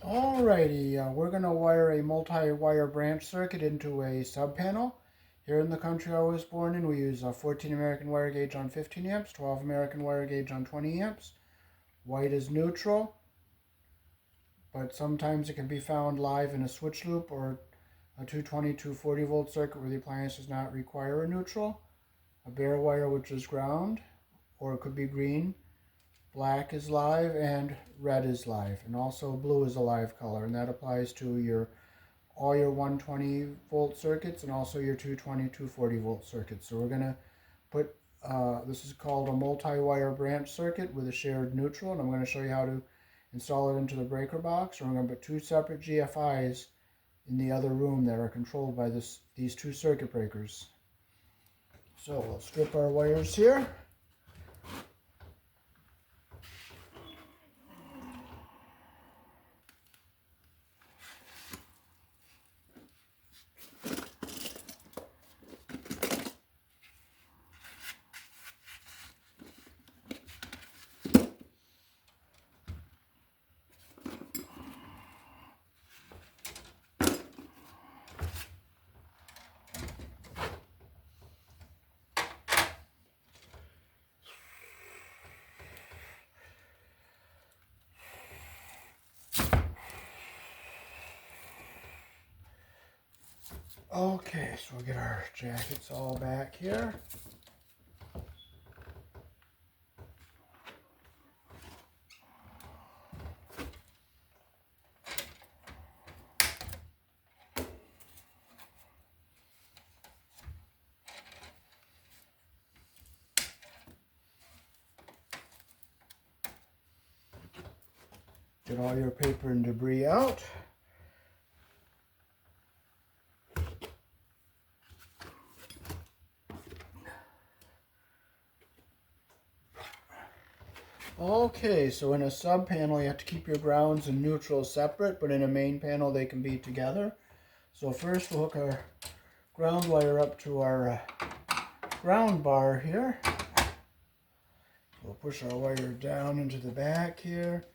Alrighty, we're going to wire a multi-wire branch circuit into a sub-panel. Here in the country I was born in, we use a 14 American wire gauge on 15 amps, 12 American wire gauge on 20 amps. White is neutral, but sometimes it can be found live in a switch loop or a 220, 240 volt circuit where the appliance does not require a neutral. A bare wire, which is ground, or it could be green. Black is live and red is live, and also blue is a live color, and that applies to all your 120 volt circuits and also your 220, 240 volt circuits. So we're going to put, this is called a multi-wire branch circuit with a shared neutral, and I'm going to show you how to install it into the breaker box. We're going to put two separate GFIs in the other room that are controlled by these two circuit breakers. So we'll strip our wires here. Okay, so we'll get our jackets all back here. Get all your paper and debris out. Okay, so in a sub panel you have to keep your grounds and neutrals separate, but in a main panel they can be together. So first we'll hook our ground wire up to our ground bar here. We'll push our wire down into the back here.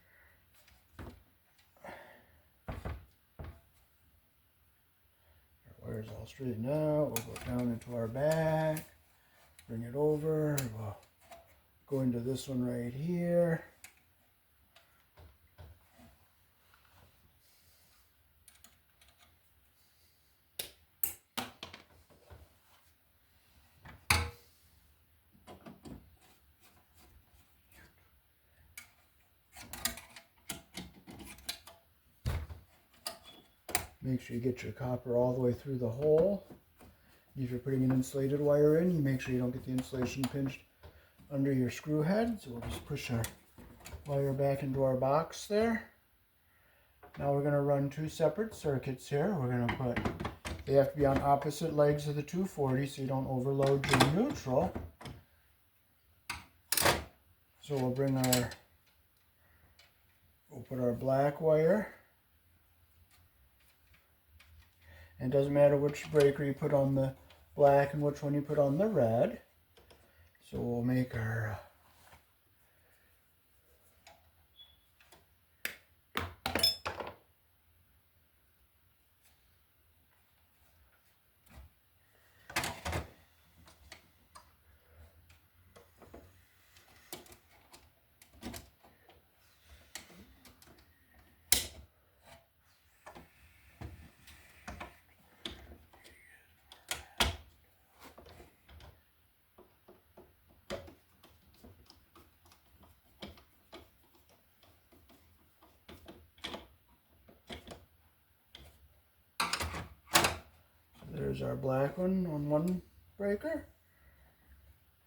Our wire's all straightened out. We'll go down into our back, bring it over. We'll go into this one right here. Make sure you get your copper all the way through the hole. If you're putting an insulated wire in, you make sure you don't get the insulation pinched under your screw head. So we'll just push our wire back into our box there. Now we're going to run two separate circuits here. We're going to put, they have to be on opposite legs of the 240 so you don't overload your neutral. So we'll put our black wire. And it doesn't matter which breaker you put on the black and which one you put on the red. So we'll make our there's our black one on one breaker.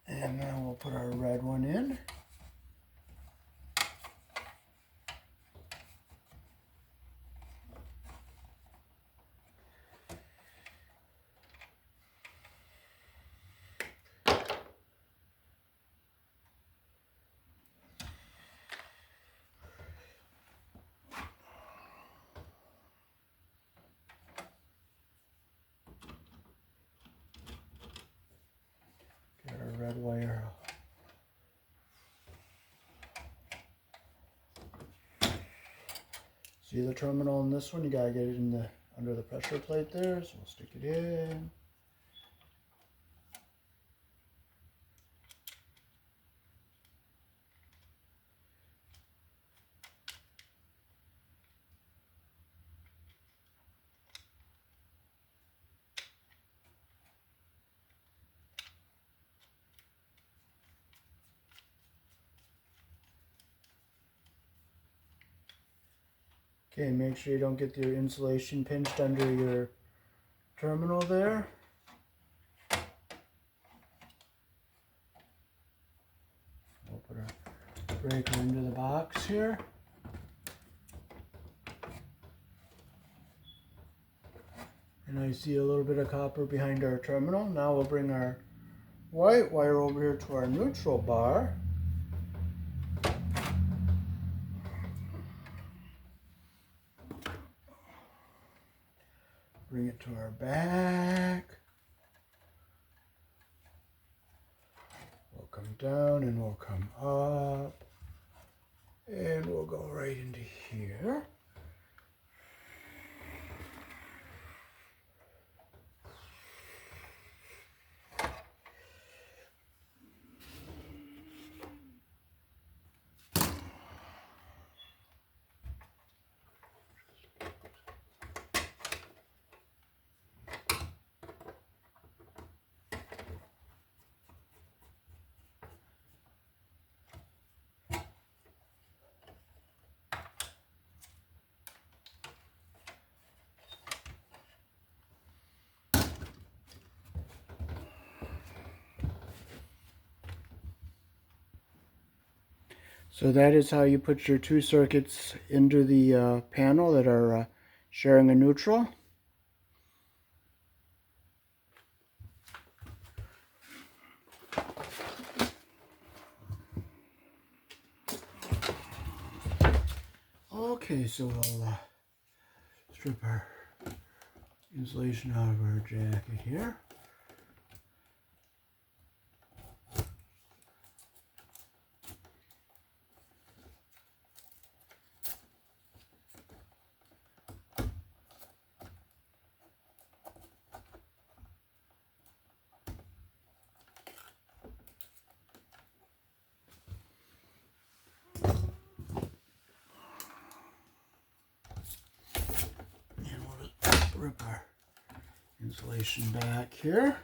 And now we'll put our red one in. Get our red wire See the terminal in this one? You gotta get it in the under the pressure plate there, so we'll stick it in. Okay, make sure you don't get your insulation pinched under your terminal there. We'll put our breaker into the box here. And I see a little bit of copper behind our terminal. Now we'll bring our white wire over here to our neutral bar. Bring it to our back. We'll come down and we'll come up. And we'll go right into here. So that is how you put your two circuits into the panel that are sharing a neutral. Okay, so we'll strip our insulation out of our jacket here. Rip our insulation back here.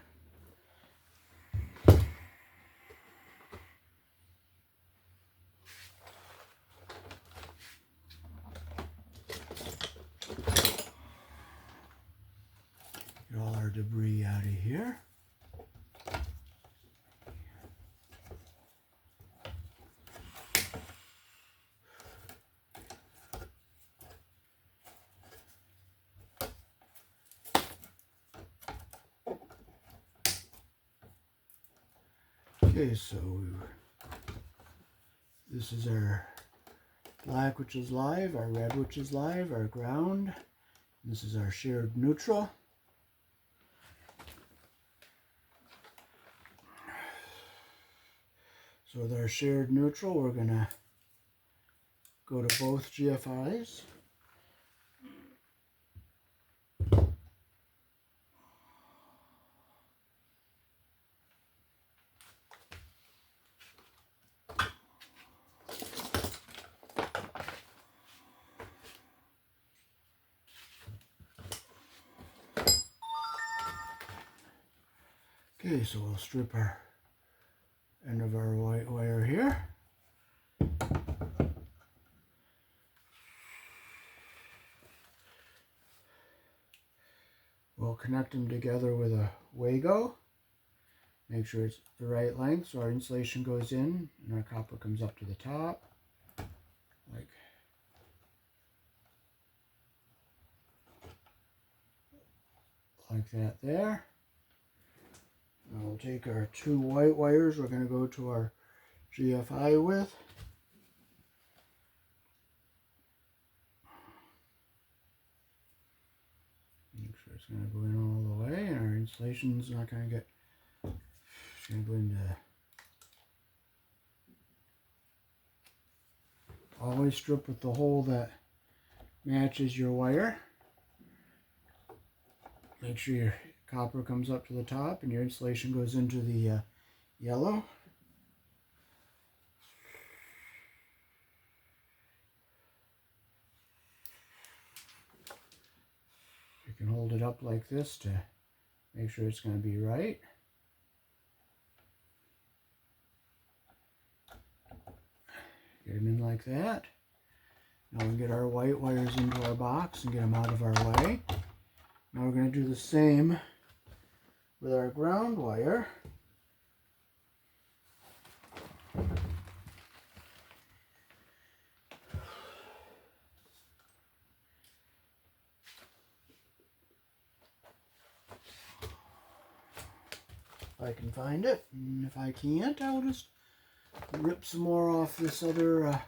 Get all our debris out of here. Okay, so this is our black, which is live, our red, which is live, our ground. This is our shared neutral. So with our shared neutral, we're going to go to both GFIs. Okay, so we'll strip our end of our white wire here. We'll connect them together with a Wago. Make sure it's the right length so our insulation goes in and our copper comes up to the top. Like that there. Now we'll take our two white wires we're going to go to our GFI with. Make sure it's going to go in all the way and our insulation's not going to get, it's going to go into, always strip with the hole that matches your wire. Make sure your copper comes up to the top and your insulation goes into the yellow. You can hold it up like this to make sure it's going to be right. Get them in like that. Now we get our white wires into our box and get them out of our way. Now we're going to do the same with our ground wire. If I can find it, and if I can't, I'll just rip some more off this other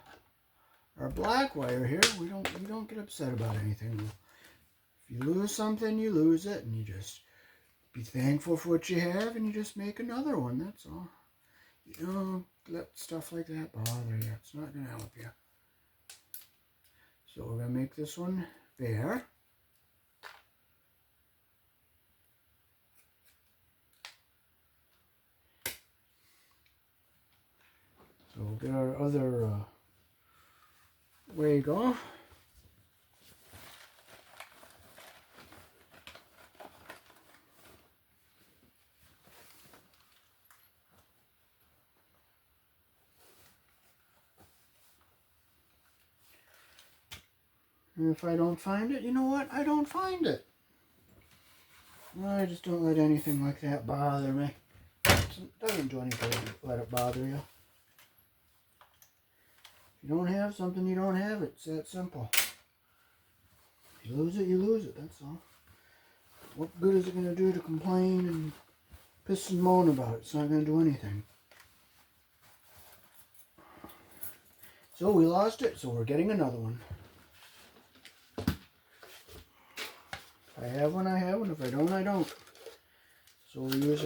our black wire here. We don't get upset about anything. If you lose something, you lose it, and you just be thankful for what you have, and you just make another one. That's all. You don't let stuff like that bother you. It's not going to help you. So we're going to make this one bare. So we'll get our other wig off. And if I don't find it, you know what? I don't find it. I just don't let anything like that bother me. It doesn't do anything to let it bother you. If you don't have something, you don't have it. It's that simple. If you lose it, you lose it. That's all. What good is it going to do to complain and piss and moan about it? It's not going to do anything. So we lost it, so we're getting another one. If I have one, I have one. If I don't, I don't. So we use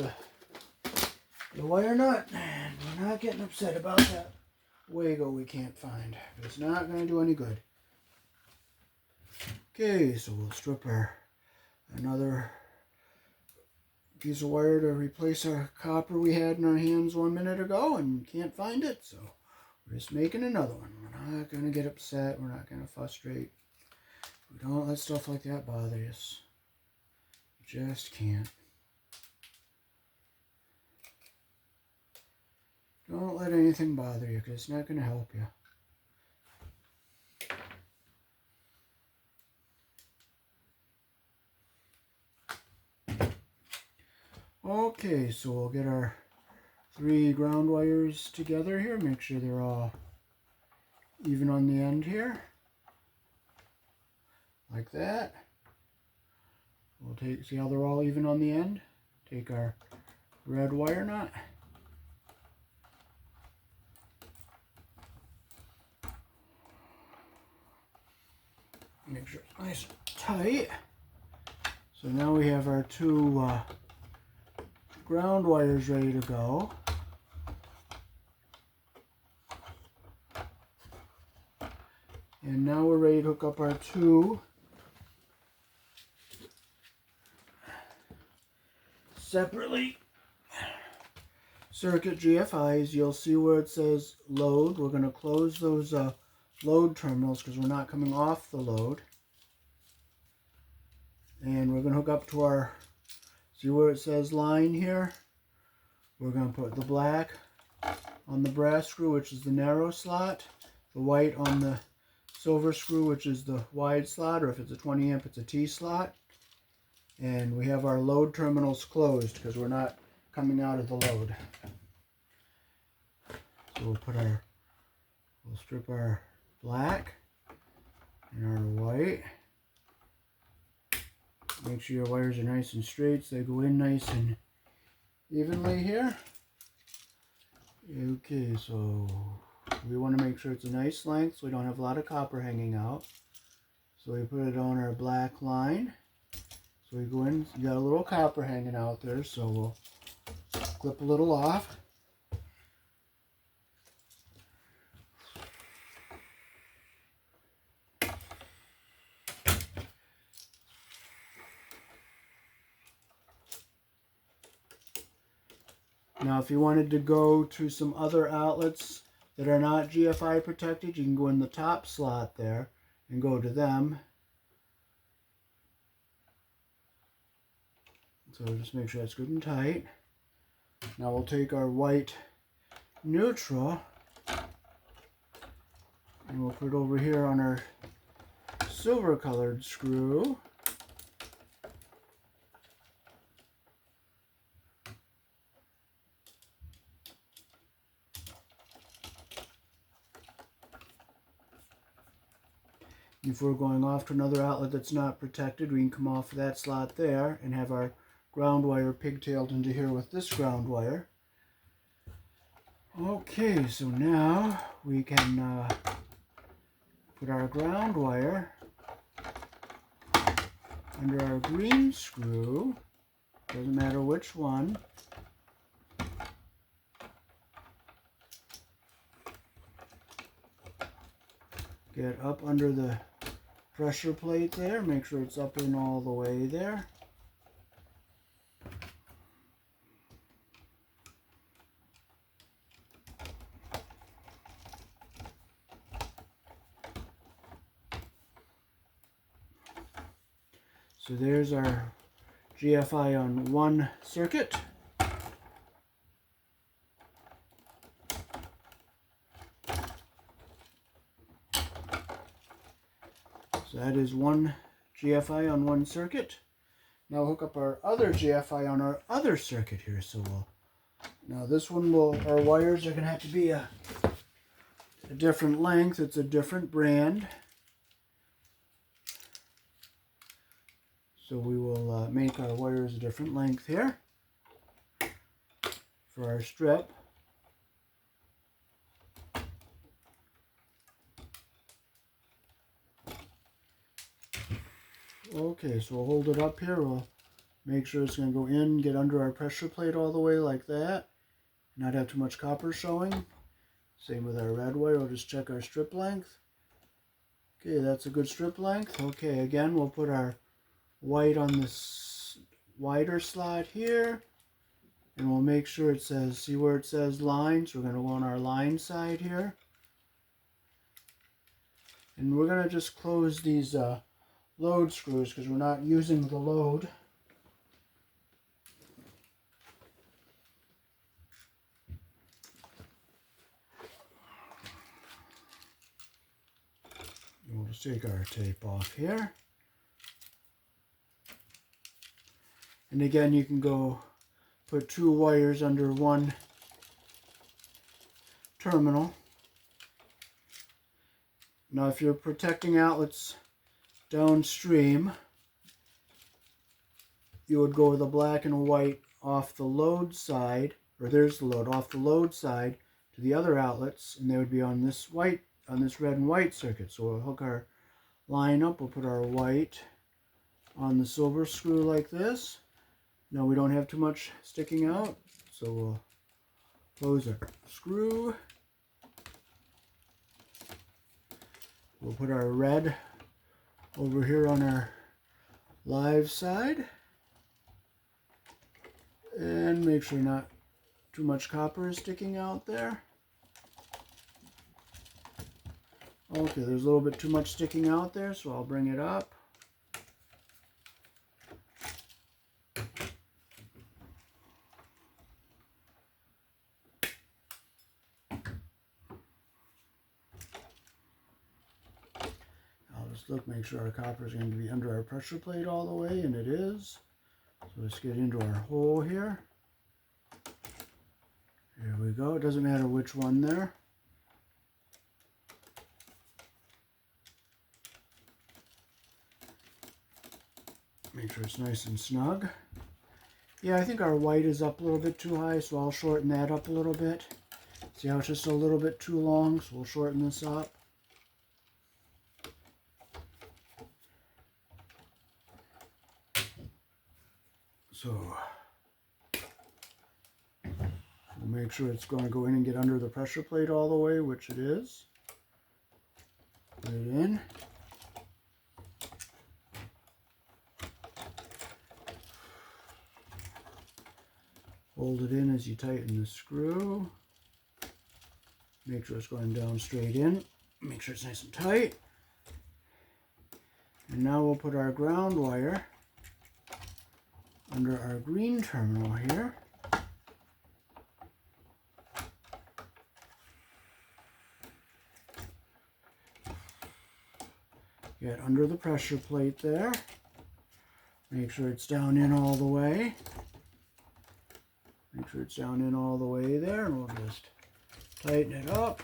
the wire nut, and we're not getting upset about that Wago we can't find. It's not going to do any good. Okay, so we'll strip another piece of wire to replace our copper we had in our hands 1 minute ago and can't find it, so we're just making another one. We're not going to get upset. We're not going to frustrate. We don't let stuff like that bother us. You just can't. Don't let anything bother you, because it's not going to help you. Okay, so we'll get our 3 ground wires together here. Make sure they're all even on the end here. Like that. We'll see how they're all even on the end? Take our red wire nut. Make sure it's nice and tight. So now we have our 2 ground wires ready to go. And now we're ready to hook up our 2 separately circuit GFIs. You'll see where it says load. We're going to close those load terminals because we're not coming off the load. And we're going to hook up to our, see where it says line here? We're going to put the black on the brass screw, which is the narrow slot, the white on the silver screw, which is the wide slot, or if it's a 20 amp, it's a T slot. And we have our load terminals closed because we're not coming out of the load. So we'll strip our black and our white. Make sure your wires are nice and straight so they go in nice and evenly here. Okay, so we want to make sure it's a nice length so we don't have a lot of copper hanging out. So we put it on our black line. So we go in, you got a little copper hanging out there, so we'll clip a little off. Now if you wanted to go to some other outlets that are not GFI protected, you can go in the top slot there and go to them. So just make sure it's good and tight. Now we'll take our white neutral and we'll put it over here on our silver colored screw. If we're going off to another outlet that's not protected, we can come off that slot there and have our ground wire pigtailed into here with this ground wire. Okay, so now we can put our ground wire under our green screw, doesn't matter which one. Get up under the pressure plate there, make sure it's up and all the way there. So there's our GFI on one circuit. So that is one GFI on one circuit. Now hook up our other GFI on our other circuit here. So now this one our wires are going to have to be a different length. It's a different brand. So we will make our wires a different length here for our strip. Okay, so we'll hold it up here. We'll make sure it's going to go in, get under our pressure plate all the way like that. Not have too much copper showing. Same with our red wire. We'll just check our strip length. Okay, that's a good strip length. Okay, again, we'll put our white on this wider slot here. And we'll make sure it says, see where it says line? So we're going to go on our line side here. And we're going to just close these load screws because we're not using the load. We'll just take our tape off here. And again, you can go put two wires under one terminal. Now if you're protecting outlets downstream, you would go with a black and a white off the load side, or there's the load, off the load side to the other outlets, and they would be on this white, on this red and white circuit. So we'll hook our line up, we'll put our white on the silver screw like this. Now we don't have too much sticking out, so we'll close our screw. We'll put our red over here on our live side and make sure not too much copper is sticking out there. Okay, there's a little bit too much sticking out there, so I'll bring it up. Look, make sure our copper is going to be under our pressure plate all the way, and it is. So let's get into our hole here. Here we go. It doesn't matter which one there. Make sure it's nice and snug. Yeah, I think our white is up a little bit too high, so I'll shorten that up a little bit. See how it's just a little bit too long, so we'll shorten this up. So we'll make sure it's going to go in and get under the pressure plate all the way, which it is. Put it in. Hold it in as you tighten the screw. Make sure it's going down straight in. Make sure it's nice and tight. And now we'll put our ground wire under our green terminal here. Get under the pressure plate there. Make sure it's down in all the way. Make sure it's down in all the way there, and we'll just tighten it up.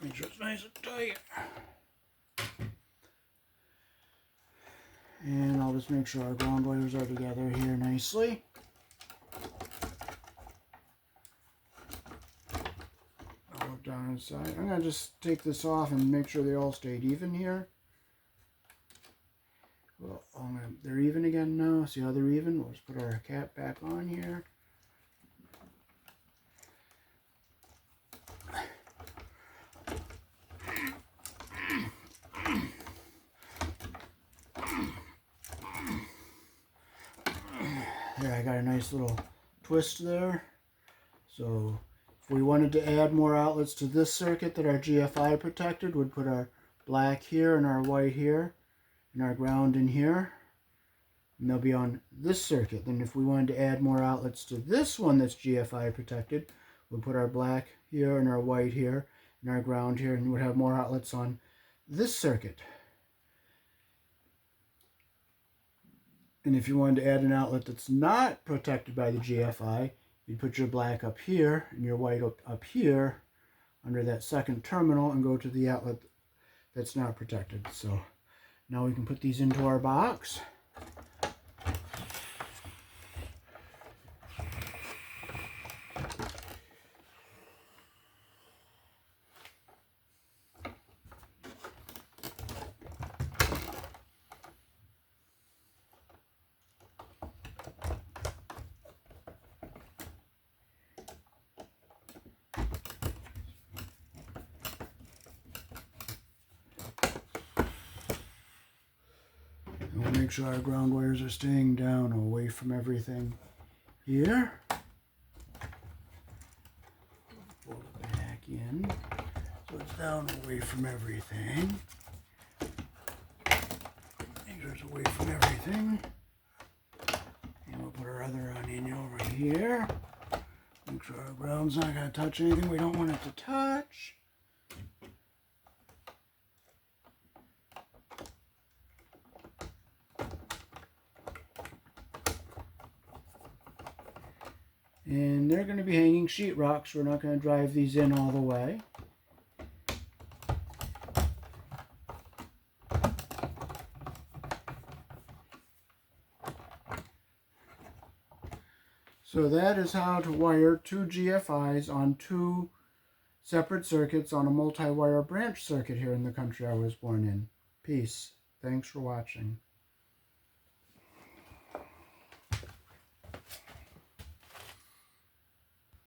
Make sure it's nice and tight. And I'll just make sure our ground wires are together here nicely. I'll look down inside. I'm going to just take this off and make sure they all stayed even here. Well, they're even again now. See how they're even? We'll just put our cap back on here. There, I got a nice little twist there. So if we wanted to add more outlets to this circuit that our GFI protected, we'd put our black here and our white here and our ground in here. And they'll be on this circuit. Then if we wanted to add more outlets to this one that's GFI protected, we'll put our black here and our white here and our ground here, and we'd have more outlets on this circuit. And if you wanted to add an outlet that's not protected by the GFI, you'd put your black up here and your white up here under that second terminal and go to the outlet that's not protected. So now we can put these into our box. And we'll make sure our ground wires are staying down away from everything here. Pull it back in so it's down away from everything. Make sure it's away from everything. And we'll put our other onion over here. Make sure our ground's not going to touch anything we don't want it to touch. And they're going to be hanging sheetrock, so we're not going to drive these in all the way. So that is how to wire two GFIs on two separate circuits on a multi-wire branch circuit here in the country I was born in. Peace. Thanks for watching.